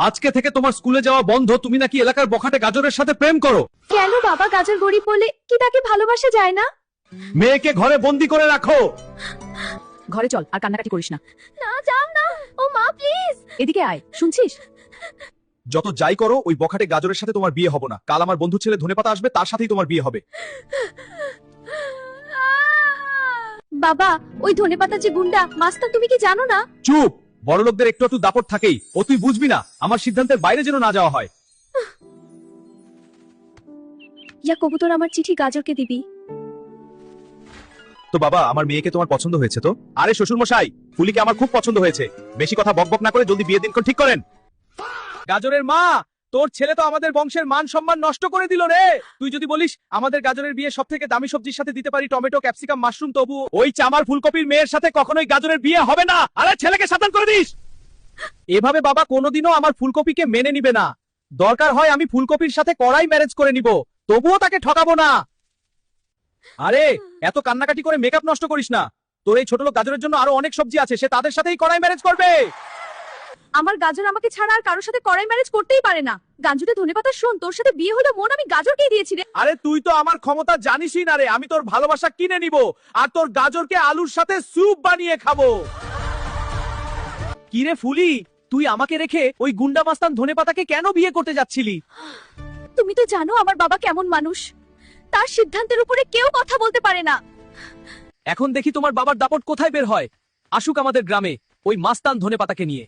আজকে থেকে তোমার স্কুলে যাওয়া বন্ধ। তুমি নাকি এলাকার বখাটে গাজরের সাথে প্রেম করো। কেন বাবা, গাজর গরিব বলে কি তাকে ভালোবাসা যায় না? মেয়েকে ঘরে বন্দি করে রাখো। ঘরে চল, আর কান্নাকাটি করিস না। না যাও না, ও মা প্লিজ। এদিকে আয়, শুনছিস? যত যাই করো, ওই বখাটে গাজরের সাথে তোমার বিয়ে হবে না। কাল আমার বন্ধু ছেলে ধনেপাতা আসবে, তার সাথেই তোমার বিয়ে হবে। বাবা, ওই ধনেপাতা যে গুন্ডা মাস্টার, তুমি কি জানো না? চুপ, বড় লোকদের একটু একটু দাপট থাকেই। ও তুই বুঝবি না, আমার সিদ্ধান্তের বাইরে যেন না যাওয়া হয়। ইয়া কবুতর, আমার চিঠি গাজরকে দিবি। তো বাবা, আমার মেয়েকে তোমার পছন্দ হয়েছে তো? আরে শ্বশুর মশাই, ফুলিকে আমার খুব পছন্দ হয়েছে। বেশি কথা বকবক না করে জলদি বিয়ে দিনক্ষণ ঠিক করেন। গাজরের মা, তোর ছেলে তো আমাদের বংশের মান সম্মান নষ্ট করে দিল রে। তুই যদি বলিস আমাদের গাজরের বিয়ে সব থেকে দামি সবজির সাথে দিতে পারি টমেটো, ক্যাপসিকাম, মাশরুম, তবু ওই চামার ফুলকপির মেয়ের সাথে কখনোই গাজরের বিয়ে হবে না। আরে ছেলেকে সাবধান করে দিস। এভাবে বাবা কোনোদিনও আমার ফুলকপিকে মেনে নিবে না। দরকার হয় আমি ফুলকপির সাথে কড়াই ম্যারেজ করে নিব, তবুও তাকে ঠকাবো না। আরে এত কান্নাকাটি করে মেকআপ নষ্ট করিস না। তোর এই ছোট লোক গাজরের জন্য আরো অনেক সবজি আছে, সে তাদের সাথেই কড়াই ম্যারেজ করবে। আমার গাজর আমাকে ছাড়া আর কারোর সাথে কড়াই ম্যারেজ করতেই পারে না। গাঞ্জুতে ধনেপাতা শোন, তোর সাথে বিয়ে হলো মন আমি গাজরকেই দিয়েছি রে। আরে তুই তো আমার ক্ষমতা জানিসই না রে। আমি তোর ভালোবাসা কিনে নিব, আর তোর গাজরকে আলুর সাথে স্যুপ বানিয়ে খাবো। কি রে ফুলি, তুই আমাকে রেখে ওই গুন্ডা মাস্তান ধনেপাতাকে কেন বিয়ে করতে যাচ্ছিলি? তুমি তো জানো আমার বাবা কেমন মানুষ, তার সিদ্ধান্তের উপরে কেউ কথা বলতে পারে না। এখন দেখি তোমার বাবার দাপট কোথায় বের হয়। আসুক আমাদের গ্রামে ওই মাস্তান ধনেপাতাকে নিয়ে।